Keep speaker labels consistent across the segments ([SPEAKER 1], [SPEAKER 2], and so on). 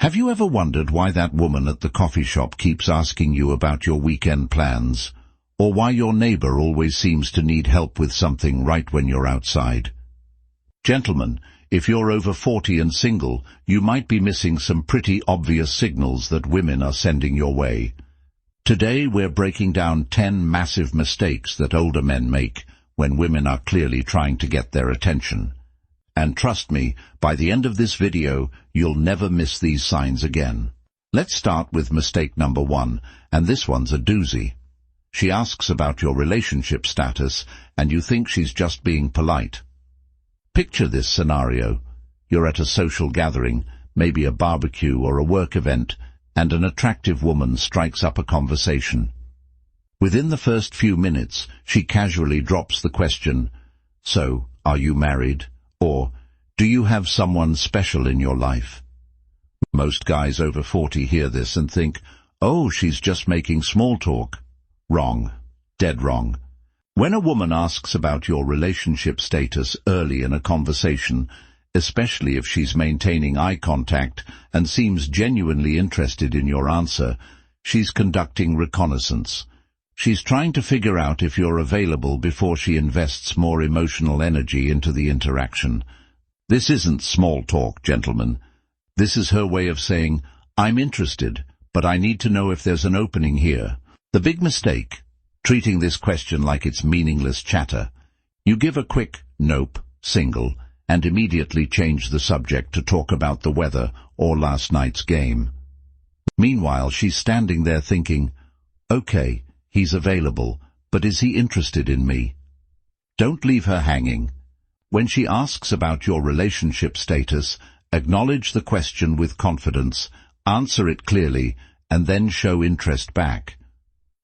[SPEAKER 1] Have you ever wondered why that woman at the coffee shop keeps asking you about your weekend plans, or why your neighbor always seems to need help with something right when you're outside? Gentlemen, if you're over 40 and single, you might be missing some pretty obvious signals that women are sending your way. Today we're breaking down 10 massive mistakes that older men make when women are clearly trying to get their attention. And trust me, by the end of this video, you'll never miss these signs again. Let's start with mistake number 1, and this one's a doozy. She asks about your relationship status, and you think she's just being polite. Picture this scenario. You're at a social gathering, maybe a barbecue or a work event, and an attractive woman strikes up a conversation. Within the first few minutes, she casually drops the question, "So, are you married?" Or, "Do you have someone special in your life?" Most guys over 40 hear this and think, "Oh, she's just making small talk." Wrong. Dead wrong. When a woman asks about your relationship status early in a conversation, especially if she's maintaining eye contact and seems genuinely interested in your answer, she's conducting reconnaissance. She's trying to figure out if you're available before she invests more emotional energy into the interaction. This isn't small talk, gentlemen. This is her way of saying, "I'm interested, but I need to know if there's an opening here." The big mistake: treating this question like it's meaningless chatter. You give a quick, "Nope, single," and immediately change the subject to talk about the weather or last night's game. Meanwhile, she's standing there thinking, "Okay, he's available, but is he interested in me?" Don't leave her hanging. When she asks about your relationship status, acknowledge the question with confidence, answer it clearly, and then show interest back.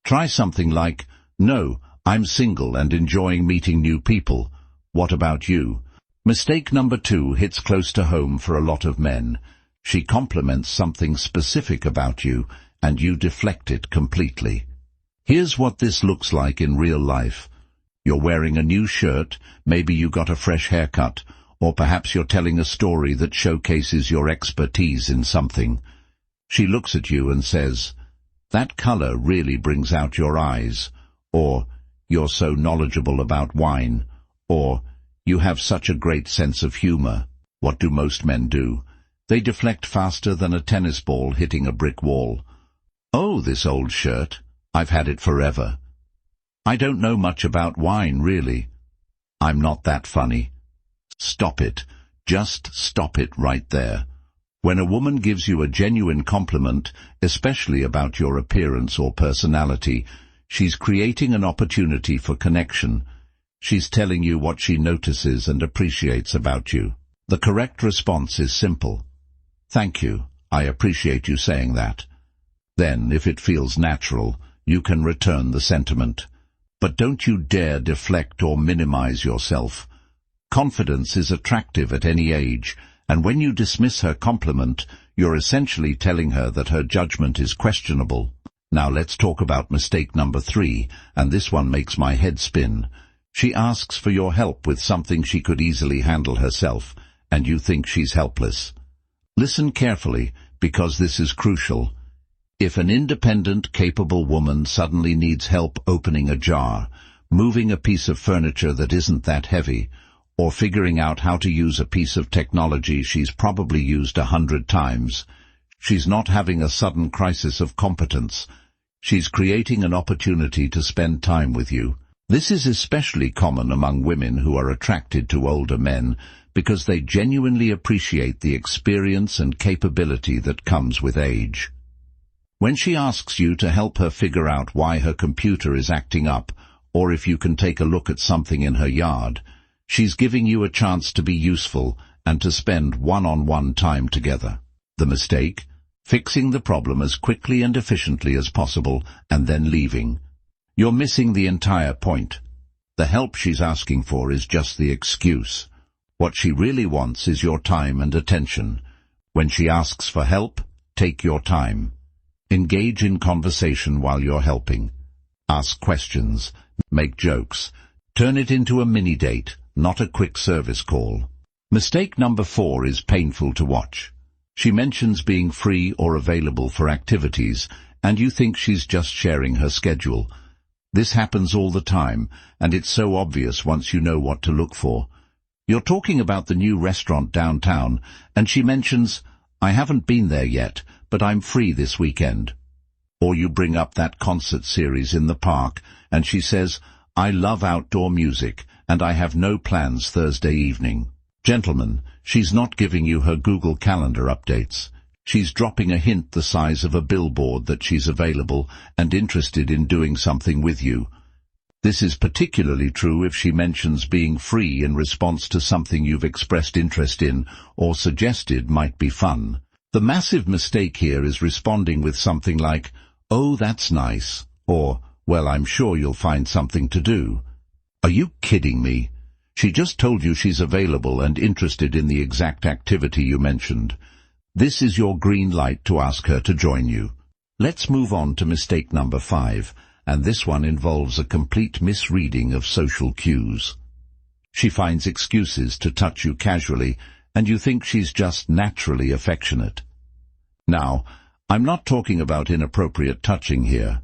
[SPEAKER 1] Try something like, "No, I'm single and enjoying meeting new people. What about you?" Mistake number 2 hits close to home for a lot of men. She compliments something specific about you, and you deflect it completely. Here's what this looks like in real life. You're wearing a new shirt, maybe you got a fresh haircut, or perhaps you're telling a story that showcases your expertise in something. She looks at you and says, "That color really brings out your eyes," or "You're so knowledgeable about wine," or "You have such a great sense of humor." What do most men do? They deflect faster than a tennis ball hitting a brick wall. "Oh, this old shirt. I've had it forever. I don't know much about wine, really. I'm not that funny." Stop it. Just stop it right there. When a woman gives you a genuine compliment, especially about your appearance or personality, she's creating an opportunity for connection. She's telling you what she notices and appreciates about you. The correct response is simple. "Thank you. I appreciate you saying that." Then, if it feels natural, you can return the sentiment. But don't you dare deflect or minimize yourself. Confidence is attractive at any age, and when you dismiss her compliment, you're essentially telling her that her judgment is questionable. Now let's talk about mistake number 3, and this one makes my head spin. She asks for your help with something she could easily handle herself, and you think she's helpless. Listen carefully, because this is crucial. If an independent, capable woman suddenly needs help opening a jar, moving a piece of furniture that isn't that heavy, or figuring out how to use a piece of technology she's probably used 100 times, she's not having a sudden crisis of competence. She's creating an opportunity to spend time with you. This is especially common among women who are attracted to older men because they genuinely appreciate the experience and capability that comes with age. When she asks you to help her figure out why her computer is acting up, or if you can take a look at something in her yard, she's giving you a chance to be useful and to spend one-on-one time together. The mistake? Fixing the problem as quickly and efficiently as possible and then leaving. You're missing the entire point. The help she's asking for is just the excuse. What she really wants is your time and attention. When she asks for help, take your time. Engage in conversation while you're helping. Ask questions. Make jokes. Turn it into a mini-date, not a quick service call. Mistake number 4 is painful to watch. She mentions being free or available for activities, and you think she's just sharing her schedule. This happens all the time, and it's so obvious once you know what to look for. You're talking about the new restaurant downtown, and she mentions, "I haven't been there yet, but I'm free this weekend." Or you bring up that concert series in the park, and she says, "I love outdoor music, and I have no plans Thursday evening." Gentlemen, she's not giving you her Google Calendar updates. She's dropping a hint the size of a billboard that she's available and interested in doing something with you. This is particularly true if she mentions being free in response to something you've expressed interest in or suggested might be fun. The massive mistake here is responding with something like, "Oh, that's nice," or, "Well, I'm sure you'll find something to do." Are you kidding me? She just told you she's available and interested in the exact activity you mentioned. This is your green light to ask her to join you. Let's move on to mistake number 5, and this one involves a complete misreading of social cues. She finds excuses to touch you casually, and you think she's just naturally affectionate. Now, I'm not talking about inappropriate touching here.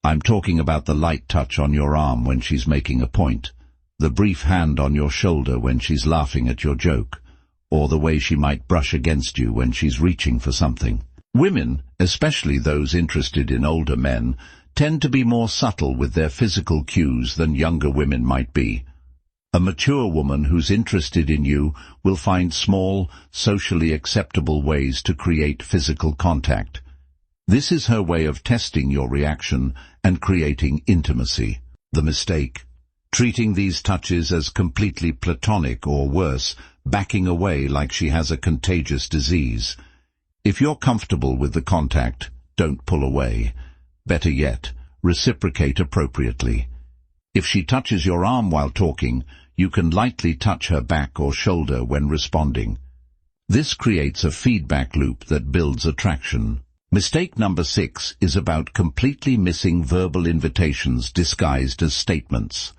[SPEAKER 1] I'm talking about the light touch on your arm when she's making a point, the brief hand on your shoulder when she's laughing at your joke, or the way she might brush against you when she's reaching for something. Women, especially those interested in older men, tend to be more subtle with their physical cues than younger women might be. A mature woman who's interested in you will find small, socially acceptable ways to create physical contact. This is her way of testing your reaction and creating intimacy. The mistake: treating these touches as completely platonic or worse, backing away like she has a contagious disease. If you're comfortable with the contact, don't pull away. Better yet, reciprocate appropriately. If she touches your arm while talking, you can lightly touch her back or shoulder when responding. This creates a feedback loop that builds attraction. Mistake number 6 is about completely missing verbal invitations disguised as statements.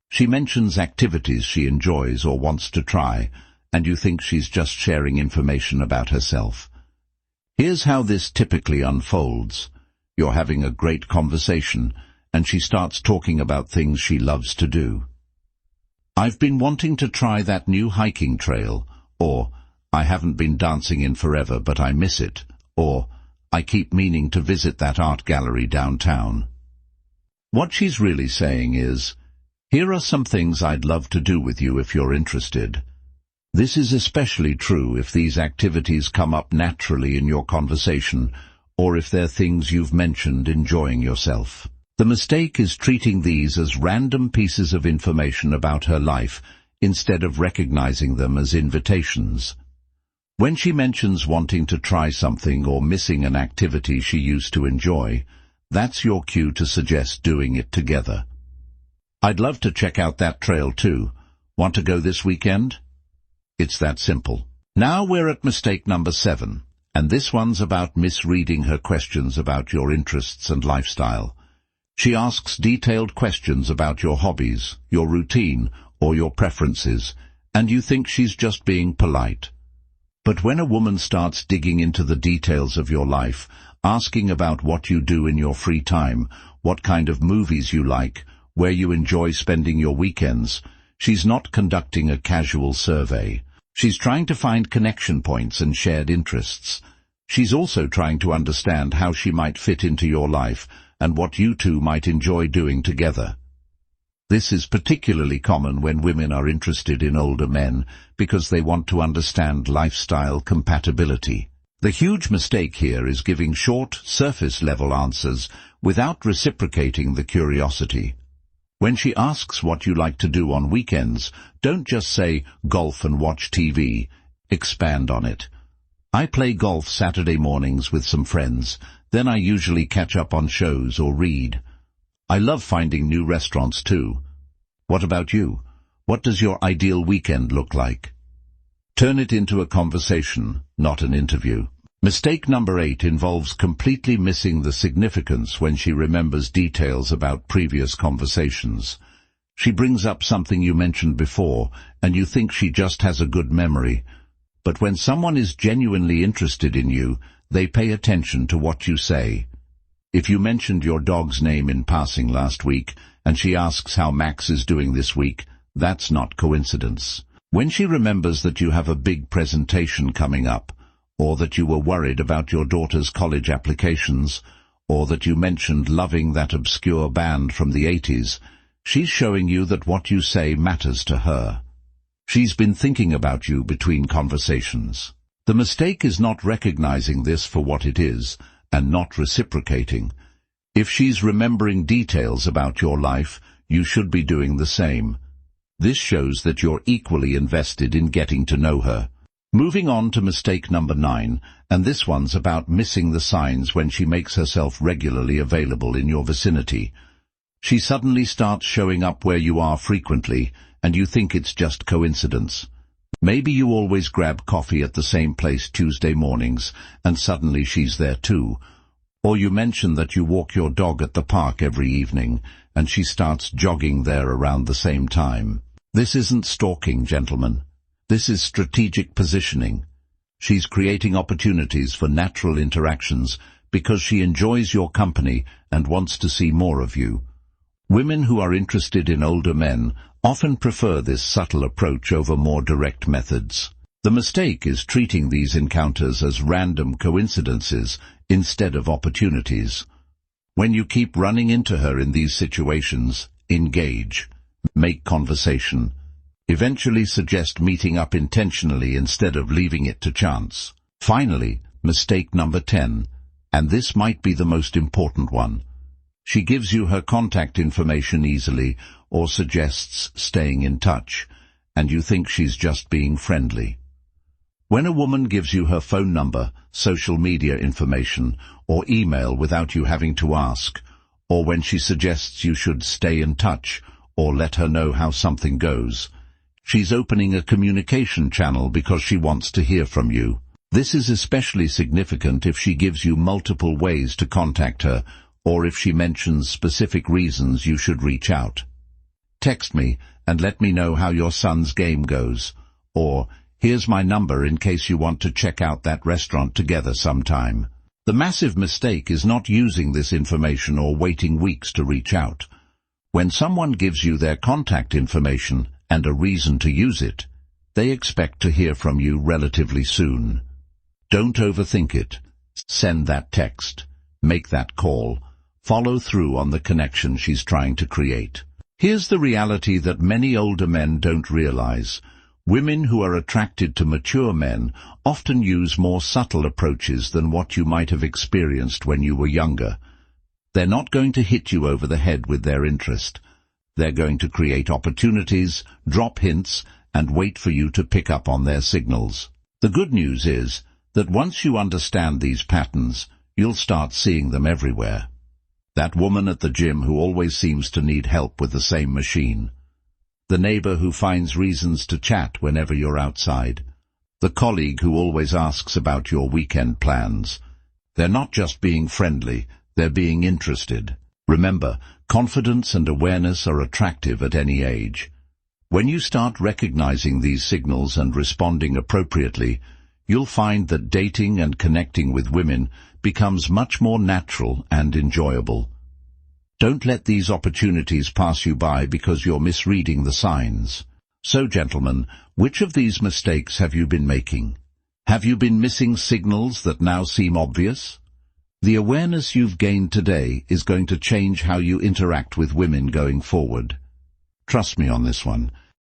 [SPEAKER 1] She mentions activities she enjoys or wants to try, and you think she's just sharing information about herself. Here's how this typically unfolds. You're having a great conversation, and she starts talking about things she loves to do. "I've been wanting to try that new hiking trail," or "I haven't been dancing in forever but I miss it," or "I keep meaning to visit that art gallery downtown." What she's really saying is, "Here are some things I'd love to do with you if you're interested." This is especially true if these activities come up naturally in your conversation, or if they're things you've mentioned enjoying yourself. The mistake is treating these as random pieces of information about her life instead of recognizing them as invitations. When she mentions wanting to try something or missing an activity she used to enjoy, that's your cue to suggest doing it together. "I'd love to check out that trail too. Want to go this weekend?" It's that simple. Now we're at mistake number 7, and this one's about misreading her questions about your interests and lifestyle. She asks detailed questions about your hobbies, your routine, or your preferences, and you think she's just being polite. But when a woman starts digging into the details of your life, asking about what you do in your free time, what kind of movies you like, where you enjoy spending your weekends, she's not conducting a casual survey. She's trying to find connection points and shared interests. She's also trying to understand how she might fit into your life and what you two might enjoy doing together. This is particularly common when women are interested in older men because they want to understand lifestyle compatibility. The huge mistake here is giving short, surface-level answers without reciprocating the curiosity. When she asks what you like to do on weekends, don't just say, "Golf and watch TV." Expand on it. "I play golf Saturday mornings with some friends. Then I usually catch up on shows or read. I love finding new restaurants too. What about you? What does your ideal weekend look like?" Turn it into a conversation, not an interview. Mistake number 8 involves completely missing the significance when she remembers details about previous conversations. She brings up something you mentioned before, and you think she just has a good memory. But when someone is genuinely interested in you, they pay attention to what you say. If you mentioned your dog's name in passing last week, and she asks how Max is doing this week, that's not coincidence. When she remembers that you have a big presentation coming up, or that you were worried about your daughter's college applications, or that you mentioned loving that obscure band from the 80s, she's showing you that what you say matters to her. She's been thinking about you between conversations. The mistake is not recognizing this for what it is, and not reciprocating. If she's remembering details about your life, you should be doing the same. This shows that you're equally invested in getting to know her. Moving on to mistake number 9, and this one's about missing the signs when she makes herself regularly available in your vicinity. She suddenly starts showing up where you are frequently, and you think it's just coincidence. Maybe you always grab coffee at the same place Tuesday mornings, and suddenly she's there too. Or you mention that you walk your dog at the park every evening, and she starts jogging there around the same time. This isn't stalking, gentlemen. This is strategic positioning. She's creating opportunities for natural interactions because she enjoys your company and wants to see more of you. Women who are interested in older men often prefer this subtle approach over more direct methods. The mistake is treating these encounters as random coincidences instead of opportunities. When you keep running into her in these situations, engage, make conversation. Eventually suggest meeting up intentionally instead of leaving it to chance. Finally, mistake number 10, and this might be the most important one. She gives you her contact information easily or suggests staying in touch, and you think she's just being friendly. When a woman gives you her phone number, social media information, or email without you having to ask, or when she suggests you should stay in touch or let her know how something goes, she's opening a communication channel because she wants to hear from you. This is especially significant if she gives you multiple ways to contact her, or if she mentions specific reasons you should reach out. Text me and let me know how your son's game goes, or here's my number in case you want to check out that restaurant together sometime. The massive mistake is not using this information or waiting weeks to reach out. When someone gives you their contact information and a reason to use it, they expect to hear from you relatively soon. Don't overthink it. Send that text. Make that call. Follow through on the connection she's trying to create. Here's the reality that many older men don't realize. Women who are attracted to mature men often use more subtle approaches than what you might have experienced when you were younger. They're not going to hit you over the head with their interest. They're going to create opportunities, drop hints, and wait for you to pick up on their signals. The good news is that once you understand these patterns, you'll start seeing them everywhere. That woman at the gym who always seems to need help with the same machine. The neighbor who finds reasons to chat whenever you're outside. The colleague who always asks about your weekend plans. They're not just being friendly, they're being interested. Remember, confidence and awareness are attractive at any age. When you start recognizing these signals and responding appropriately, you'll find that dating and connecting with women becomes much more natural and enjoyable. Don't let these opportunities pass you by because you're misreading the signs. So, gentlemen, which of these mistakes have you been making? Have you been missing signals that now seem obvious? The awareness you've gained today is going to change how you interact with women going forward. Trust me on this one.